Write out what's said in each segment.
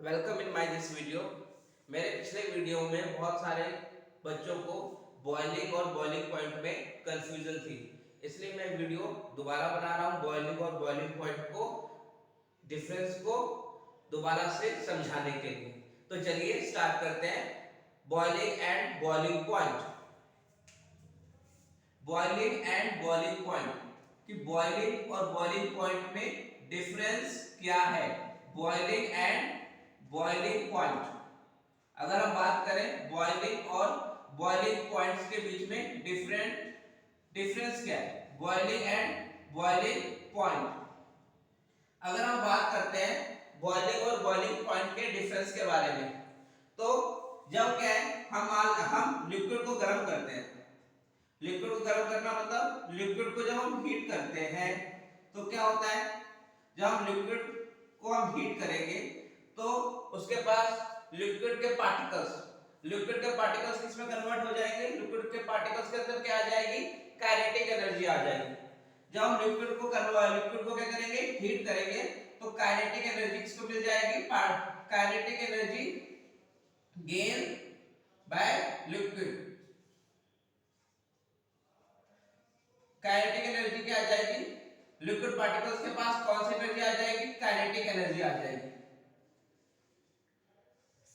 Welcome in my this video. मेरे पिछले video में बहुत सारे बच्चों को बॉइलिंग और बॉइलिंग पॉइंट में कंफ्यूजन थी, इसलिए मैं वीडियो दोबारा बना रहा हूँ बॉइलिंग और बॉइलिंग पॉइंट को डिफरेंस को दोबारा से समझाने के लिए। तो चलिए स्टार्ट करते हैं। Boiling and boiling point. Boiling and boiling point कि बॉइलिंग और बॉइलिंग पॉइंट में डिफरेंस क्या है। बॉइलिंग एंड बॉइलिंग पॉइंट, अगर हम बात करें बॉइलिंग और बॉइलिंग पॉइंट्स के बीच में डिफरेंस क्या है, बॉइलिंग एंड बॉइलिंग पॉइंट। अगर हम बात करते हैं बॉइलिंग और बॉइलिंग पॉइंट के डिफरेंस के बारे में, तो जब क्या है हम लिक्विड को गर्म करते हैं। लिक्विड को गर्म करना मतलब लिक्विड को जब हम हीट करते हैं तो क्या होता है, जब हम लिक्विड को हम हीट करेंगे तो उसके पास लिक्विड के पार्टिकल्स किसमें कन्वर्ट हो जाएंगे, लिक्विड के पार्टिकल्स के अंदर क्या आ जाएगी, काइनेटिक एनर्जी आ जाएगी। जब हम लिक्विड को क्या करेंगे, हीट करेंगे तो काइनेटिक एनर्जी किसको मिल जाएगी, kinetic energy gain by liquid. Kinetic energy क्या आ जाएगी, लिक्विड पार्टिकल्स के पास कौन सी एनर्जी आ जाएगी, काइनेटिक एनर्जी आ जाएगी।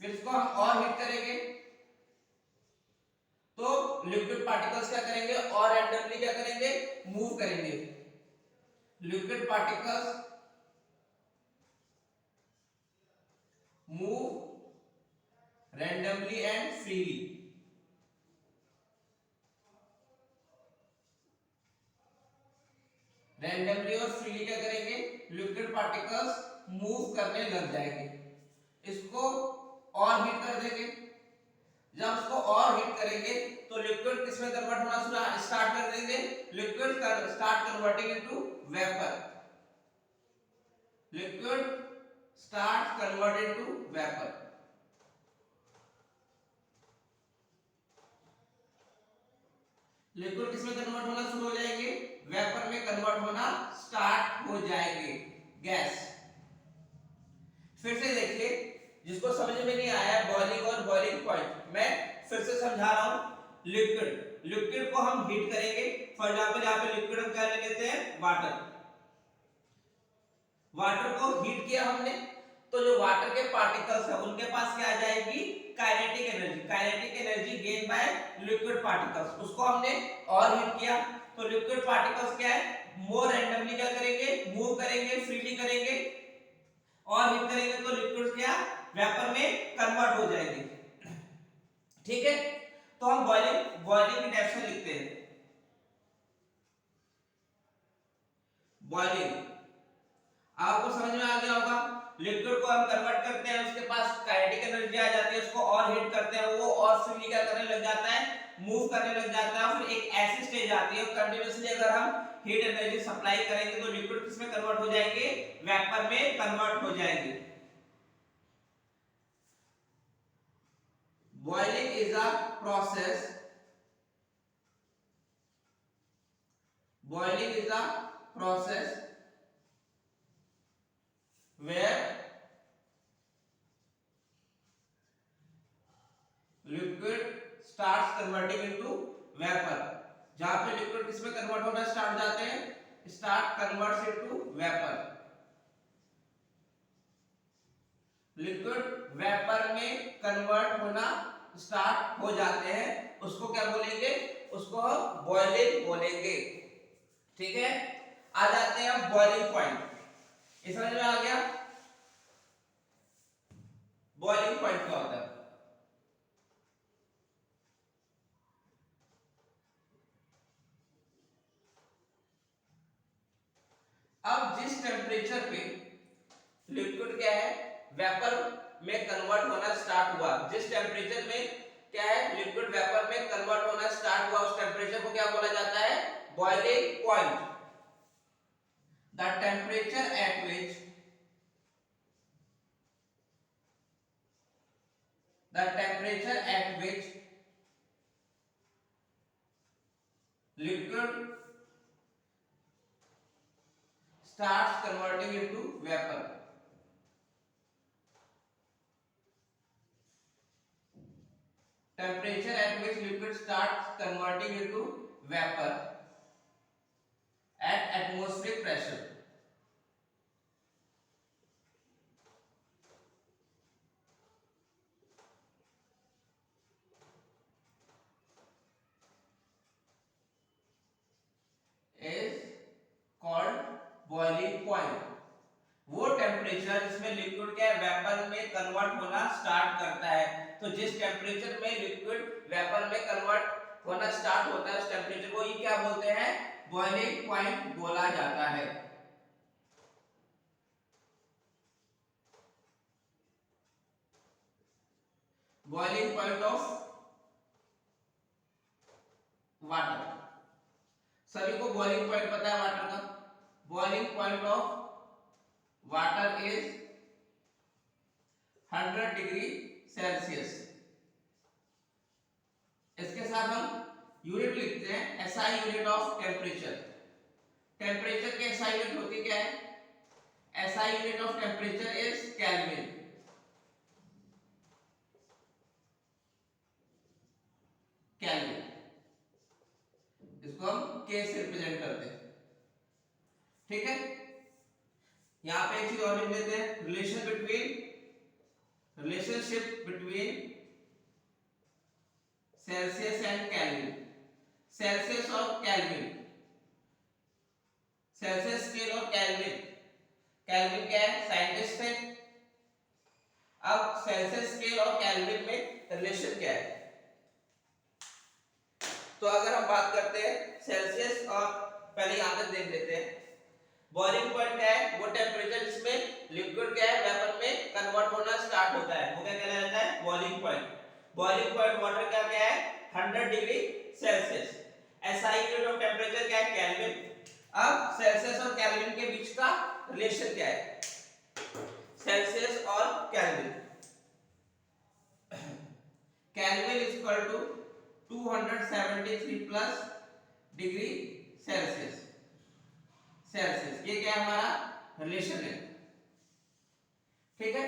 फिर इसको हम और हीट करेंगे तो लिक्विड पार्टिकल्स क्या करेंगे, और रैंडमली क्या करेंगे, मूव करेंगे। Liquid particles move randomly and freely. Randomly और फ्रीली क्या करेंगे, लिक्विड पार्टिकल्स मूव करने लग जाएंगे। इसको और हीट कर देंगे। जब इसको और हीट करेंगे तो लिक्विड किसमें कन्वर्ट होना स्टार्ट कर देंगे, liquid start converting into vapour. Liquid start converted to vapour. Liquid किसमें कन्वर्ट होना शुरू हो जाएंगे, वेपर में कन्वर्ट होना स्टार्ट हो जाएंगे, गैस। फिर से देखिए, जिसको समझ में नहीं आया बॉइलिंग और बॉइलिंग पॉइंट, मैं फिर से समझा रहा हूं। लिक्विड को हम हीट करेंगे। फॉर एग्जांपल यहाँ पे लिक्विड हम क्या ले लेते हैं, वाटर को हीट किया हमने तो जो वाटर के पार्टिकल्स है उनके पास क्या आ जाएगी, kinetic energy gain by liquid particles. उसको हमने और हीट किया तो लिक्विड पार्टिकल्स क्या है, मोर रैंडमली क्या करेंगे, मूव करेंगे, फ्रीली करेंगे। और हीट करेंगे तो लिक्विड क्या, वेपर में कन्वर्ट हो जाएंगे। ठीक है, तो हम बॉइलिंग की डेफिनेशन लिखते हैं। बॉइलिंग आपको समझ में आ गया होगा। लिक्विड को हम कन्वर्ट करते हैं, उसके पास काइनेटिक एनर्जी आ जाती है, उसको और हीट करते हैं, वो और फ्रीली क्या करने लग जाता है, मूव करने लग जाता है। फिर एक ऐसी स्टेज आती है कंटिन्यूअसली अगर हम हीट एनर्जी सप्लाई करेंगे तो लिक्विड किसमें कन्वर्ट हो जाएंगे, वेपर में कन्वर्ट हो जाएंगे। Boiling is a process. Boiling is a process where liquid starts converting into vapor. जहां पे लिक्विड किसमें कन्वर्ट होना स्टार्ट जाते हैं, start converts into vapour. Liquid vapour में कन्वर्ट होना स्टार्ट हो जाते हैं, उसको क्या बोलेंगे, उसको हम बॉइलिंग बोलेंगे। ठीक है, आ जाते हैं हम बॉइलिंग पॉइंट। समझ में आ गया बॉइलिंग पॉइंट क्या होता है। अब जिस टेम्परेचर पे लिक्विड क्या है, वेपर में कन्वर्ट होना स्टार्ट हुआ, जिस टेम्परेचर में क्या है, लिक्विड वेपर में कन्वर्ट होना स्टार्ट हुआ, उस टेम्परेचर को क्या बोला जाता है, boiling point. The temperature at which liquid starts converting into vapor temperature at which liquid starts converting into vapor at atmospheric pressure is called boiling point. वो टेम्परेचर जिसमें लिक्विड क्या है वेपर में कन्वर्ट होना स्टार्ट करता है, तो जिस टेम्परेचर में लिक्विड वेपर में कन्वर्ट होना स्टार्ट होता है उस टेम्परेचर को ये क्या बोलते हैं, बॉइलिंग पॉइंट बोला जाता है। बॉइलिंग पॉइंट ऑफ वाटर, सभी को बॉइलिंग पॉइंट पता है वाटर का। Boiling point of water is 100 degree Celsius. इसके साथ हम यूनिट लिखते हैं, SI unit of temperature. Temperature की एसआई यूनिट होती क्या है, SI unit of temperature is kelvin. Kelvin, इसको हम के से रिप्रेजेंट करते हैं, ठीक है। यहां पे एक चीज और लिख लेते हैं, relationship between Celsius and kelvin. Celsius और केल्विन, सेल्सियस स्केल और केल्विन, केल्विन क्या है, साइंटिस्ट है। अब सेल्सियस स्केल और केल्विन में रिलेशन क्या है, तो अगर हम बात करते हैं सेल्सियस और, पहले यहां पे देख लेते हैं बॉइलिंग पॉइंट क्या है, वो टेम्परेचर जिसमें लिक्विड क्या है वेपर में कन्वर्ट होना स्टार्ट होता है, वो क्या कहलाता है, boiling point. Boiling point water का क्या है, 100 degree Celsius. SI unit of temperature क्या है, केल्विन। अब सेल्सियस और केल्विन के बीच का रिलेशन क्या है, सेल्सियस और Kelvin, Kelvin is equal to 273 plus degree Celsius. Celsius ये क्या है, हमारा रिलेशन है, ठीक है।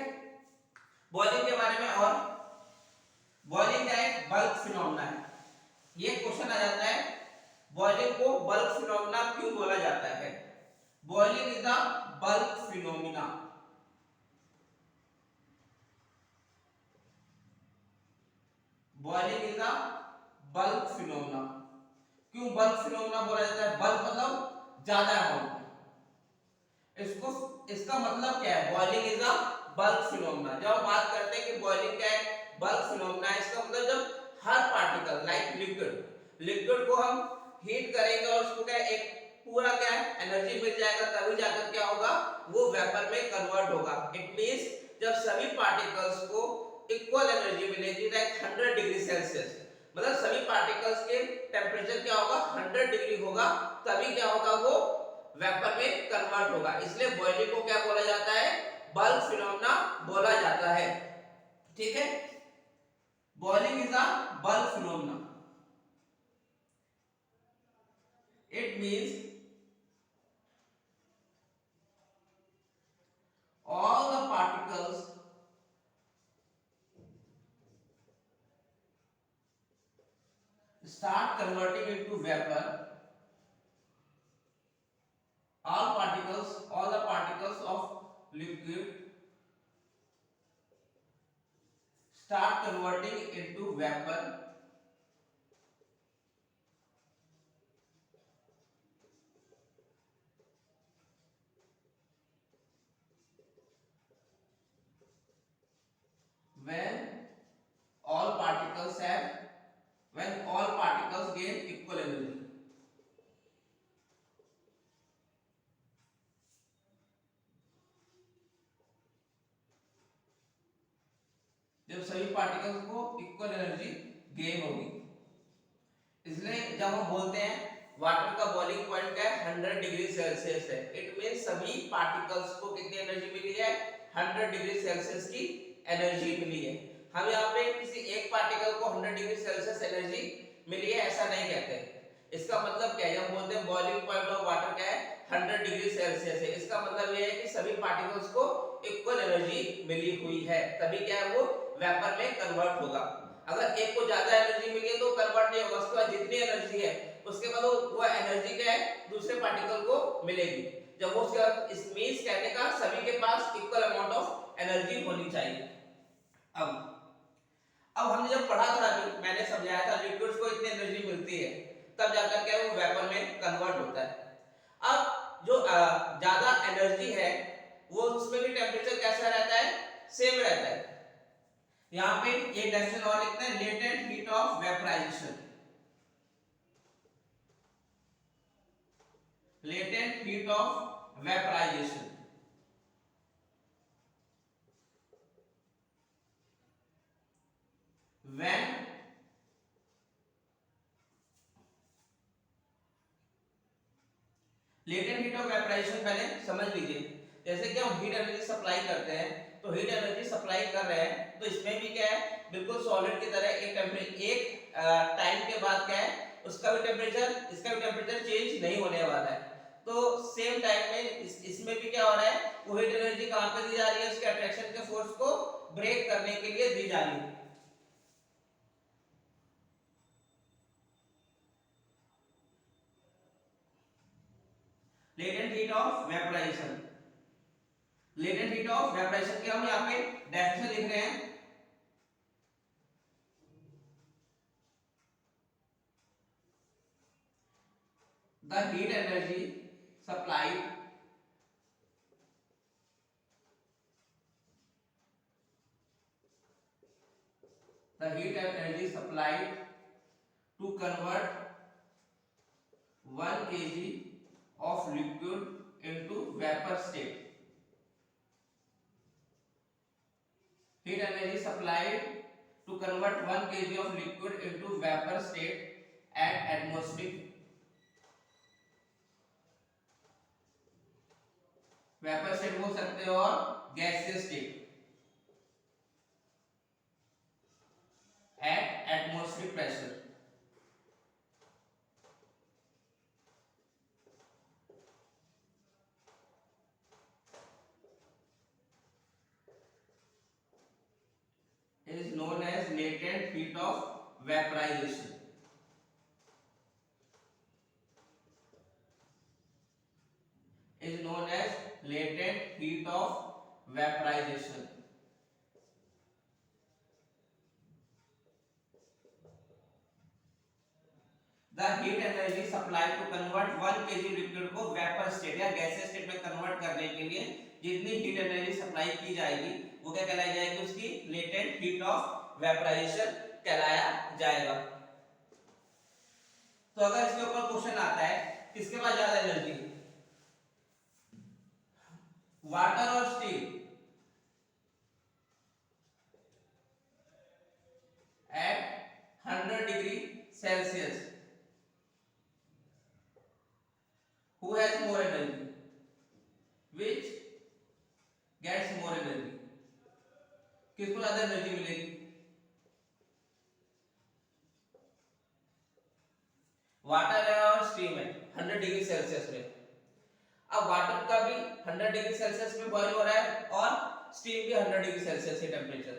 बॉइलिंग के बारे में और, बॉइलिंग का एक बल्क फिनोमेना है। ये क्वेश्चन आ जाता है, बॉइलिंग को बल्क फिनोमेना क्यों बोला जाता है। Boiling is a bulk phenomena. Boiling is a bulk phenomena. क्यों बल्क फिनोमेना बोला जाता है, बल्क मतलब ज्यादा अमाउंट। इसको, इसका मतलब क्या है, boiling is a bulk phenomena. जब बात करते हैं कि बॉइलिंग क्या है, बल्क फिनोमेना, इसका मतलब जब हर पार्टिकल लाइक लिक्विड को हम हीट करेंगे और उसको क्या एक पूरा क्या है एनर्जी मिल जाएगा, तभी जाकर क्या होगा, वो वेपर में कन्वर्ट होगा। इट मींस जब सभी पार्टिकल्स को इक्वल एनर्जी मिलेगी लाइक 100 डिग्री सेल्सियस, मतलब सभी पार्टिकल्स के टेम्परेचर क्या होगा, 100 डिग्री होगा, तभी क्या होगा, वो वेपर में कन्वर्ट होगा। इसलिए बॉइलिंग को क्या बोला जाता है, बल्क फिनोमेना बोला जाता है, ठीक है। Boiling is a bulk phenomena. It means all the particles start converting into vapor. All the particles of liquid start converting into vapor when all particles have, when all particles gain equal energy। जब सभी particles को equal energy gain होगी। इसलिए जब हम बोलते हैं water का बॉइलिंग पॉइंट क्या है, 100 डिग्री सेल्सियस है, इट मींस सभी पार्टिकल्स को कितनी एनर्जी मिली है, 100 डिग्री सेल्सियस की एनर्जी मिली है। हम यहाँ पे किसी एक पार्टिकल को 100 डिग्री सेल्सियस एनर्जी मिली है ऐसा नहीं कहते। इसका मतलब क्या है, जब बोलते हैं बॉइलिंग पॉइंट ऑफ वाटर क्या है, 100 डिग्री सेल्सियस है, इसका मतलब ये है कि सभी पार्टिकल्स को इक्वल एनर्जी मिली हुई है, तभी क्या है वो वेपर में कन्वर्ट होगा। अगर एक को ज्यादा एनर्जी मिली है तो कन्वर्ट नहीं होगा, उसके बाद जितनी एनर्जी है उसके बाद वो एनर्जी क्या है दूसरे पार्टिकल को मिलेगी। जब वो उसके बाद इस मींस कहने का सभी के पास इक्वल अमाउंट ऑफ एनर्जी होनी चाहिए। अब हमने जब पढ़ा था अभी मैंने समझाया था लिक्विड्स को इतनी एनर्जी मिलती है तब जाकर क्या वो वेपर में कन्वर्ट होता है। अब जो ज्यादा एनर्जी है वो उसमें भी टेम्परेचर कैसा रहता है, सेम रहता है। यहाँ पे ये डेफिनेशन और लिखते हैं latent heat of vaporisation, latent heat of vaporisation. When latent heat of vaporisation पहले समझ लीजिए। जैसे कि हम हीट एनर्जी सप्लाई करते हैं तो हीट एनर्जी सप्लाई कर रहे हैं तो इसमें भी क्या है बिल्कुल सॉलिड की तरह एक टेम्परेचर एक टाइम के बाद क्या है उसका भी टेम्परेचर इसका भी टेम्परेचर चेंज नहीं होने वाला है। तो सेम टाइम में इसमें भी क्या हो रहा है वो हीट एनर्जी कहां पे दी जा रही है, उसके अट्रैक्शन के फोर्स को ब्रेक करने के लिए दी जा रही है। Latent heat of vaporisation, latent heat of vaporisation के हम यहाँ पे डेफिनेशन लिख रहे हैं। The heat energy supplied the heat energy supplied to convert 1 kg of liquid into vapor state, heat energy supplied to convert 1 kg of liquid into vapor state at atmospheric vapour state बोल सकते हो और gaseous state at atmospheric pressure. is known as latent heat of vaporization, is known as latent heat of vaporization। The heat energy supplied to convert 1 kg liquid को vapour state या gaseous state में convert करने के लिए जितनी heat energy supply की जाएगी वो क्या कहलाई जाएगी, उसकी लेटेंट हीट ऑफ वेपराइजेशन कहलाया जाएगा। तो अगर इसके ऊपर क्वेश्चन आता है किसके पास ज्यादा एनर्जी, वाटर और steam eight 100 degree Celsius, who has more energy, which gets more energy, किसको ज्यादा एनर्जी मिलेगी, वाटर है और स्टीम है 100 डिग्री सेल्सियस में। अब वाटर का भी 100 डिग्री सेल्सियस में बॉईल हो रहा है और स्टीम भी 100 डिग्री सेल्सियस के टेम्परेचर,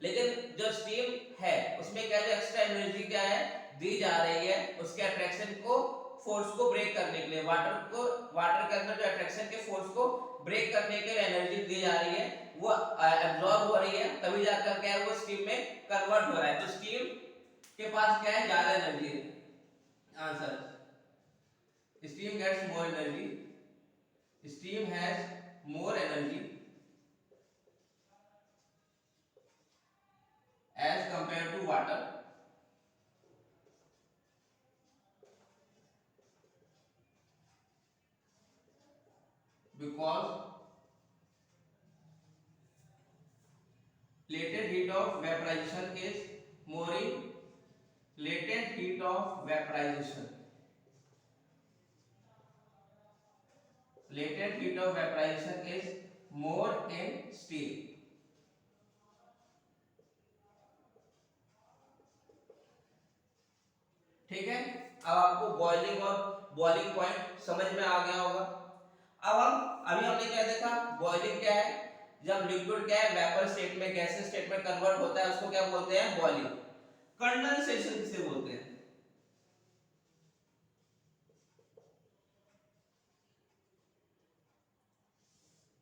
लेकिन जो स्टीम है उसमें क्या जो एक्स्ट्रा एनर्जी क्या है दी जा रही है उसके अट्रैक्शन को फोर्स को ब्रेक करने के लिए, वाटर के अंदर जो अट्रैक्शन के फोर्स को ब्रेक करने के लिए एनर्जी दी जा रही है वो एब्जॉर्ब हो रही है तभी जाकर क्या है वो स्टीम में कन्वर्ट हो रहा है। तो स्टीम के पास क्या है ज्यादा एनर्जी है। Answer steam gets more energy, steam has more energy as compared to water because latent heat of vaporization is more in latent heat of vaporization, latent heat of vaporization is more in steam। ठीक है, अब आपको boiling और boiling point समझ में आ गया होगा। अब अभी हमने क्या देखा, बॉइलिंग क्या है, जब लिक्विड क्या है वेपर स्टेट में गैसियस स्टेट में कन्वर्ट होता है उसको क्या बोलते हैं बॉइलिंग। कंडेंसेशन किसे बोलते हैं?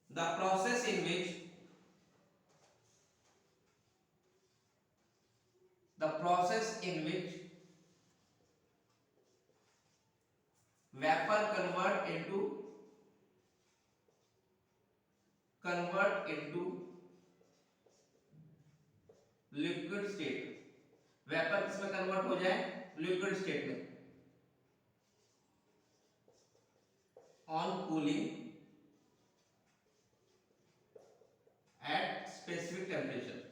The process in which the process in which vapor convert into liquid state, vapour किसमें कन्वर्ट हो जाए? लिक्विड स्टेट में, on cooling at specific temperature.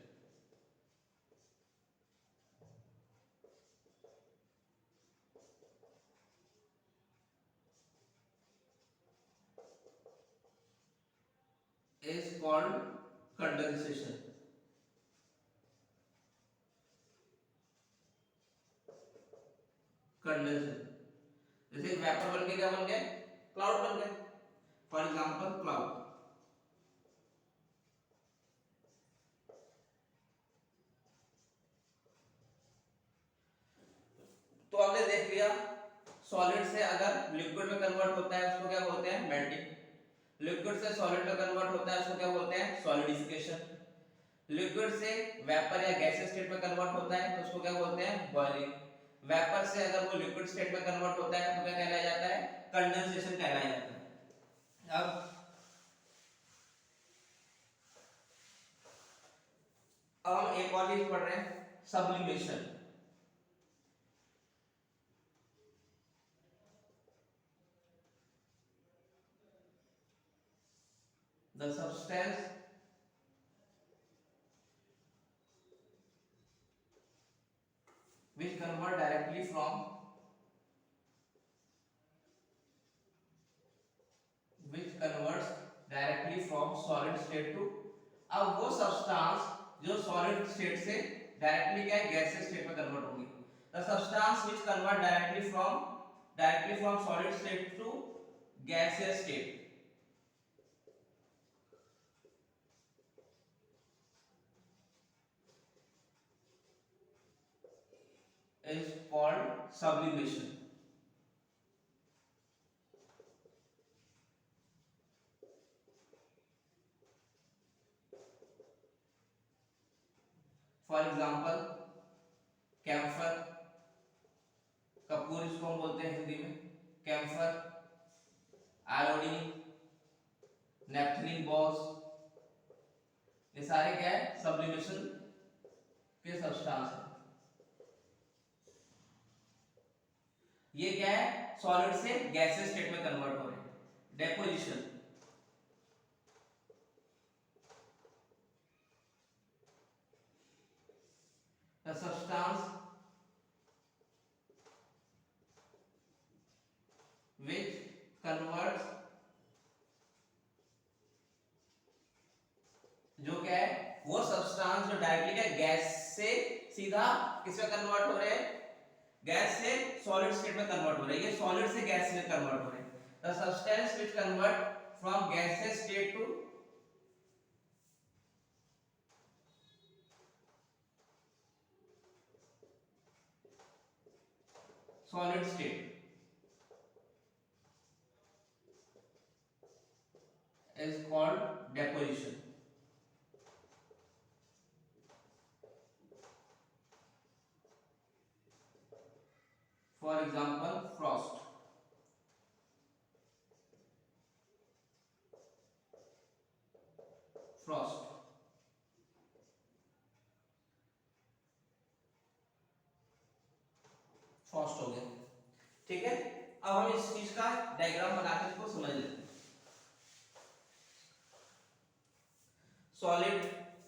is called condensation। Condensation, जैसे वेपर बन के क्या बन गया? क्लाउड बन गया। For example cloud. तो आपने देख लिया, सॉलिड से अगर लिक्विड में कन्वर्ट होता है उसको क्या बोलते हैं? मेल्टिंग। लिक्विड से सॉलिड में कन्वर्ट होता है उसको क्या बोलते हैं? सॉलिडिफिकेशन। लिक्विड से वेपर या गैसियस स्टेट में कन्वर्ट होता है तो उसको क्या बोलते हैं? बॉइलिंग। वेपर से अगर वो लिक्विड स्टेट में कन्वर्ट होता है तो क्या कहलाया जाता है? कंडेंसेशन कहलाया जाता है। अब हम एक और चीज पढ़ रहे हैं, sublimation. The substance which convert directly from which converts directly from solid state to, अब वो सब्सटेंस जो सॉलिड स्टेट से डायरेक्टली क्या है? गैसियस स्टेट में कन्वर्ट होंगी। The substance which convert directly from solid state to gaseous state is called sublimation। For example camphor, कपूर इसको हम बोलते हैं हिंदी में, कैम्फर, आयोडीन, नेफ्थलीन बॉस, ये सारे क्या है? सब्लिमेशन के सब्सटेंस है। ये क्या है? सॉलिड से गैसियस स्टेट में कन्वर्ट हो रहे हैं, deposition. The substance which converts, जो क्या है? वो सब्सटेंस जो डायरेक्टली क्या गैस से सीधा किसमें कन्वर्ट हो रहे हैं? गैस से सॉलिड स्टेट में कन्वर्ट हो रहे हैं। ये सॉलिड से गैस में कन्वर्ट हो रहे हैं। The substance which convert from gaseous state to solid state is called deposition। For example frost, frost। Frost हो गया, ठीक है। अब हम इस चीज का डायग्राम बनाकर इसको समझ लेते हैं। सॉलिड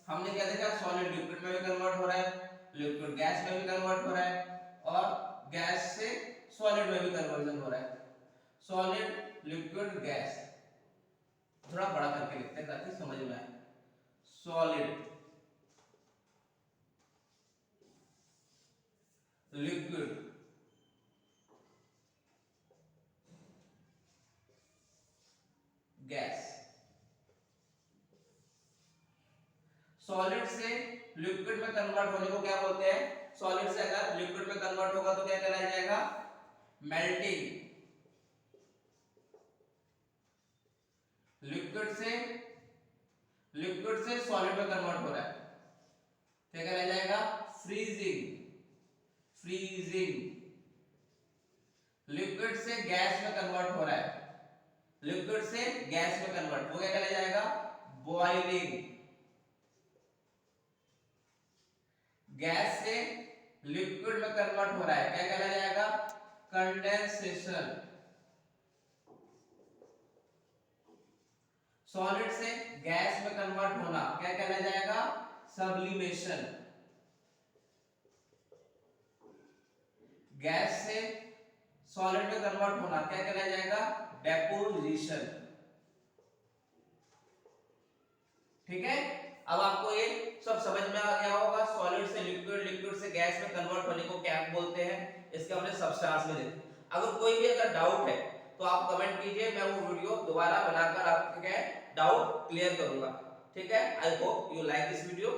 हमने क्या देखा? सॉलिड लिक्विड में भी कन्वर्ट हो रहा है, लिक्विड गैस में भी कन्वर्ट हो रहा है, और गैस से सॉलिड में भी कन्वर्जन हो रहा है। सॉलिड लिक्विड गैस, थोड़ा बड़ा करके लिखते हैं ताकि समझ में आए। Solid liquid gas. सॉलिड से लिक्विड में कन्वर्ट होने को क्या बोलते हैं? सॉलिड से अगर लिक्विड में कन्वर्ट होगा तो क्या कहलाया जाएगा? मेल्टिंग। लिक्विड से सॉलिड में कन्वर्ट हो रहा है, क्या कहलाया जाएगा? फ्रीजिंग। लिक्विड से गैस में कन्वर्ट हो रहा है, लिक्विड से गैस में कन्वर्ट, वो क्या कहलाया जाएगा? बॉइलिंग। गैस से लिक्विड में कन्वर्ट हो रहा है, क्या कहलाया जाएगा? कंडेंसेशन। सॉलिड से गैस में कन्वर्ट होना क्या कहलाया जाएगा? सब्लिमेशन। गैस से सॉलिड में कन्वर्ट होना क्या कहलाया जाएगा? डेपोजिशन। ठीक है, अब आपको ये सब समझ में आ गया होगा, सॉलिड से लिक्विड, लिक्विड से गैस में कन्वर्ट होने को क्या बोलते हैं, इसके हमने सब्सटेंस में देखे। अगर कोई भी अगर डाउट है तो आप कमेंट कीजिए, मैं वो वीडियो दोबारा बनाकर आपके डाउट क्लियर करूंगा। ठीक है, I hope you like this video.